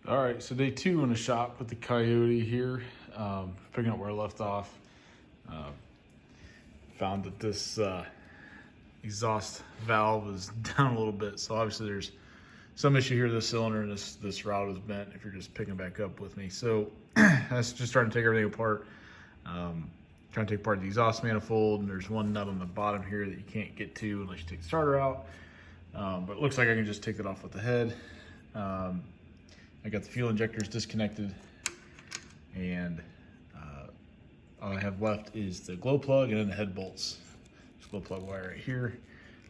All right, so day 2 in the shop with the Kioti here, picking up where I left off. Found that this exhaust valve is down a little bit, so obviously there's some issue here with this cylinder, and this rod is bent if you're just picking back up with me. So that's just starting to take everything apart. Trying to take apart the exhaust manifold, and there's one nut on the bottom here that you can't get to unless you take the starter out. But it looks like I can just take it off with the head. I got the fuel injectors disconnected, and all I have left is the glow plug and then the head bolts. This glow plug wire right here,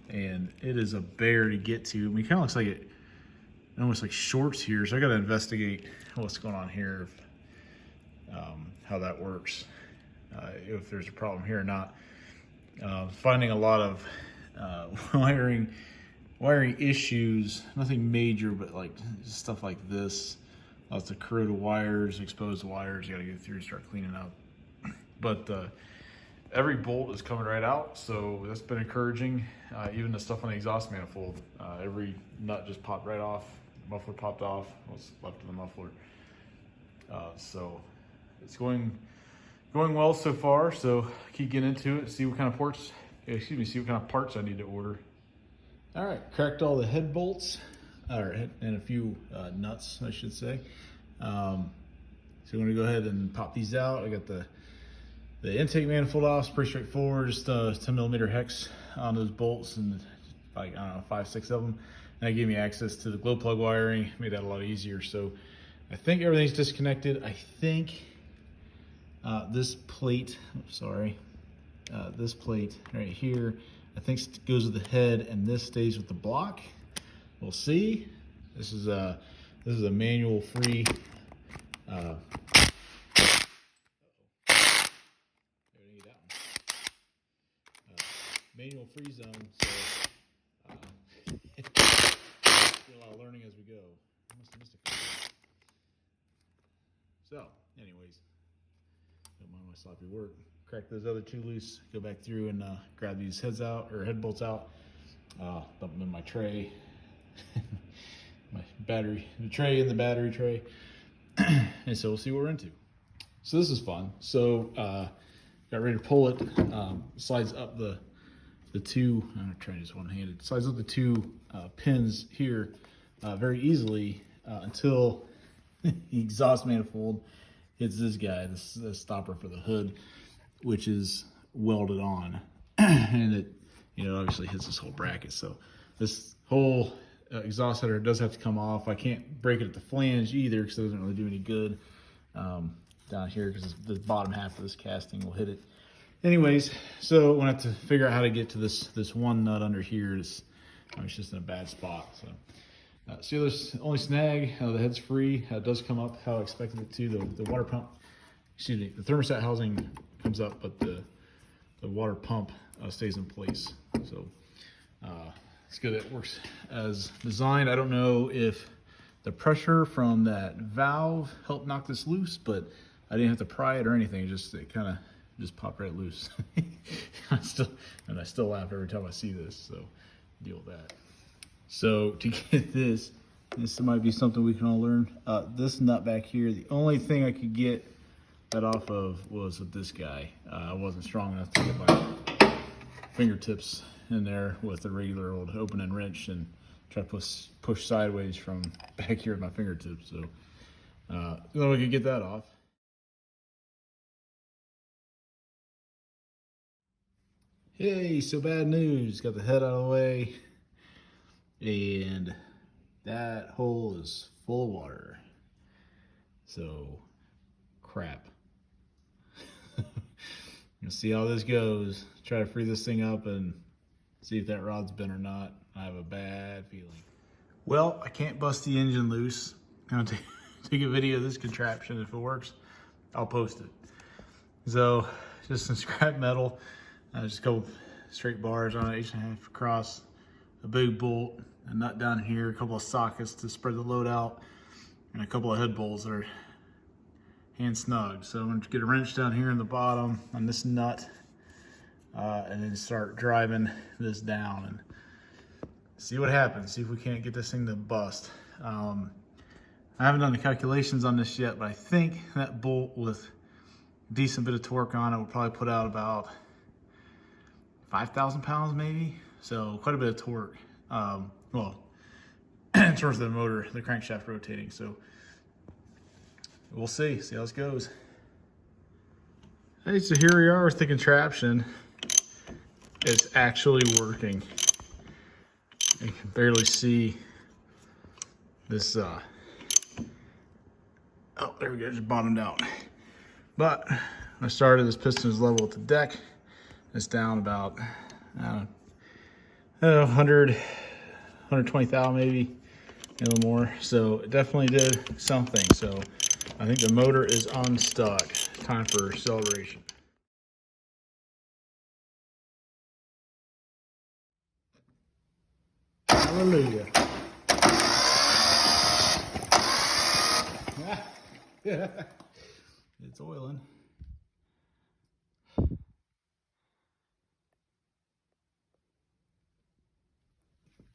and it is a bear to get to. I mean, it kind of looks like it almost like shorts here, so I got to investigate what's going on here, how that works, if there's a problem here or not. Finding a lot of wiring issues, nothing major, but like stuff like this, lots of corroded wires, exposed wires, you gotta go through and start cleaning up. But every bolt is coming right out, so that's been encouraging. Even the stuff on the exhaust manifold, every nut just popped right off, muffler popped off, what's left of the muffler. So it's going well so far, so keep getting into it, see what kind of parts I need to order. All right, cracked all the head bolts, and a few nuts, I should say. So I'm gonna go ahead and pop these out. I got the intake manifold off. It's pretty straightforward, just 10mm hex on those bolts, and like, I don't know, 5, 6 of them. And that gave me access to the glow plug wiring, made that a lot easier. So I think everything's disconnected. I think this plate, this plate right here, I think goes with the head, and this stays with the block. We'll see. This is a manual free. Manual free zone, so do a lot of learning as we go. I must have missed a few. So, anyways, don't mind my sloppy work. Crack those other 2 loose, go back through and grab these head bolts out, dump them in my tray, the tray in the battery tray, and so we'll see what we're into. So this is fun. So got ready to pull it, slides up the 2, I'm gonna try this one-handed, slides up the 2 pins here very easily until the exhaust manifold hits this guy, this stopper for the hood, which is welded on, and it, obviously hits this whole bracket. So this whole exhaust header does have to come off. I can't break it at the flange either, because it doesn't really do any good down here, because the bottom half of this casting will hit it. Anyways, so I'm gonna have to figure out how to get to this one nut under here. It's just in a bad spot. So see, there's only snag, the head's free. It does come up how I expected it to. The water pump, excuse me, the thermostat housing comes up, but the water pump stays in place. So it's good. It works as designed. I don't know if the pressure from that valve helped knock this loose, but I didn't have to pry it or anything. It kind of just popped right loose. I still laugh every time I see this, so deal with that. So to get this might be something we can all learn. This nut back here, the only thing I could get that off of was with this guy. I wasn't strong enough to get my fingertips in there with a regular old opening wrench and try to push sideways from back here with my fingertips. So then we could get that off. Hey, so bad news. Got the head out of the way, and that hole is full of water. So, crap. You'll see how this goes. Try to free this thing up and see if that rod's bent or not. I have a bad feeling. Well, I can't bust the engine loose. I'm gonna take a video of this contraption. If it works, I'll post it. So, just some scrap metal. Just a couple straight bars on it, 8.5 across, a big bolt, a nut down here, a couple of sockets to spread the load out, and a couple of head bolts that are hand snug. So I'm going to get a wrench down here in the bottom on this nut, and then start driving this down and see what happens. See if we can't get this thing to bust. I haven't done the calculations on this yet, but I think that bolt with a decent bit of torque on it will probably put out about 5,000 pounds maybe. So quite a bit of torque. Well, in terms of the motor, the crankshaft rotating. So we'll see how this goes. Hey, so here we are with the contraption. It's actually working. You can barely see this, oh, there we go, just bottomed out. But when I started, this piston is level with the deck. It's down about, I don't know, 120,000 maybe, a little more. So it definitely did something. So I think the motor is unstuck. Time for acceleration. Hallelujah. It's oiling.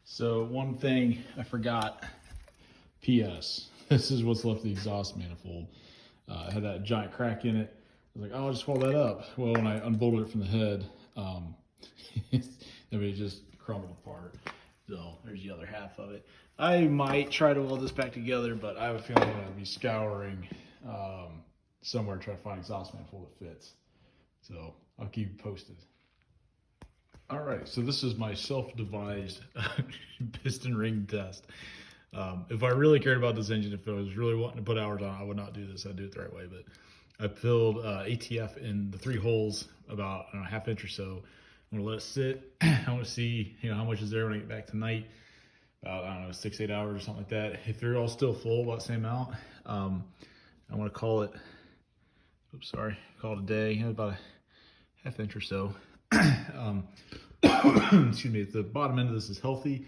So one thing I forgot, PS, this is what's left of the exhaust manifold. It had that giant crack in it. I was like, oh, I'll just swallow that up. Well, when I unbolted it from the head, it just crumbled apart. So there's the other half of it. I might try to weld this back together, but I have a feeling I'm going to be scouring somewhere to try to find exhaust manifold that fits. So I'll keep you posted. All right, so this is my self-devised piston ring test. If I really cared about this engine, if I was really wanting to put hours on, I would not do this. I'd do it the right way. But I filled ATF in the 3 holes about, I don't know, ½ inch or so. I'm gonna let it sit. I want to see, how much is there when I get back tonight. About, I don't know, 6-8 hours or something like that. If they're all still full, about the same amount, I want to call it. Call it a day. About a ½ inch or so. Excuse me. If the bottom end of this is healthy,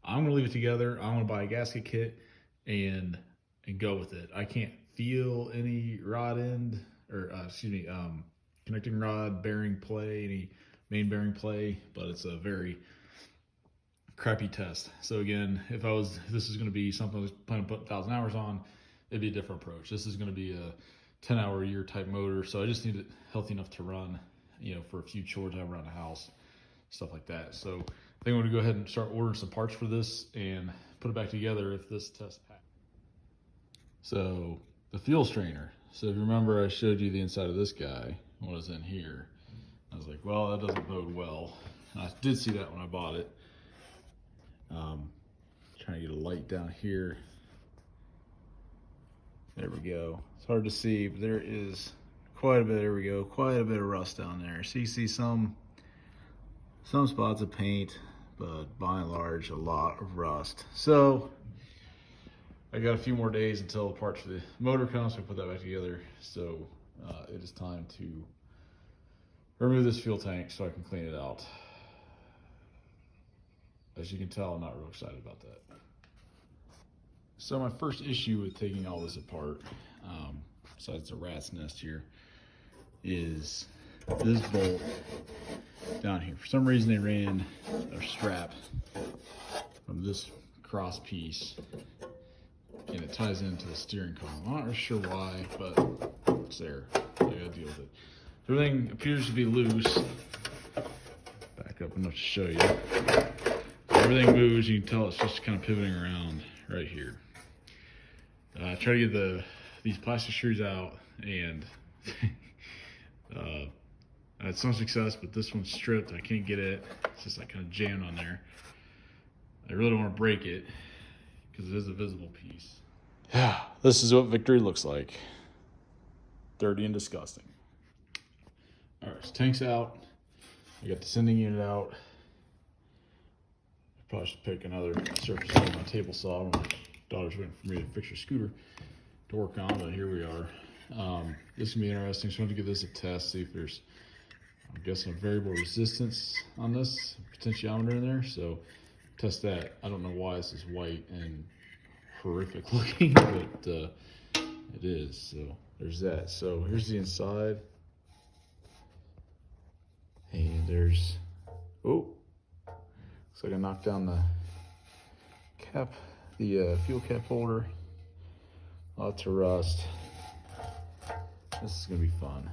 I'm gonna leave it together. I'm gonna buy a gasket kit and go with it. I can't feel any rod end or connecting rod bearing play, any main bearing play, but it's a very crappy test. So again, if this is going to be something I was planning to put 1,000 hours on, it'd be a different approach. This is going to be a 10-hour a year type motor, so I just need it healthy enough to run, for a few chores I have around the house, stuff like that. So I think I'm going to go ahead and start ordering some parts for this and put it back together if this test passes. So the fuel strainer. So if you remember, I showed you the inside of this guy, what is in here. I was like, well, that doesn't bode well. And I did see that when I bought it. Trying to get a light down here. There we go. It's hard to see, but there is quite a bit. There we go. Quite a bit of rust down there. So you see some spots of paint, but by and large, a lot of rust. So I got a few more days until the parts for the motor comes. So I put that back together. So it is time to remove this fuel tank so I can clean it out. As you can tell, I'm not real excited about that. So my first issue with taking all this apart, besides the rat's nest here, is this bolt down here. For some reason they ran a strap from this cross piece and it ties into the steering column. I'm not really sure why, but it's there. I gotta deal with it. Everything appears to be loose. Back up enough to show you. Everything moves. You can tell it's just kind of pivoting around right here. I try to get these plastic screws out, and I had some success, but this one's stripped. I can't get it. It's just like kind of jammed on there. I really don't want to break it because it is a visible piece. Yeah, this is what victory looks like. Dirty and disgusting. All right, so tank's out. I got the sending unit out. I probably should pick another surface on my table saw. My daughter's waiting for me to fix her scooter to work on, but here we are. This is gonna be interesting. So I want to give this a test, see if there's, I'm guessing, a variable resistance on this potentiometer in there. So test that. I don't know why this is white and horrific looking, but it is. So there's that. So here's the inside. And there's, oh, looks like I knocked down the cap, the fuel cap holder. Lots of rust. This is gonna be fun.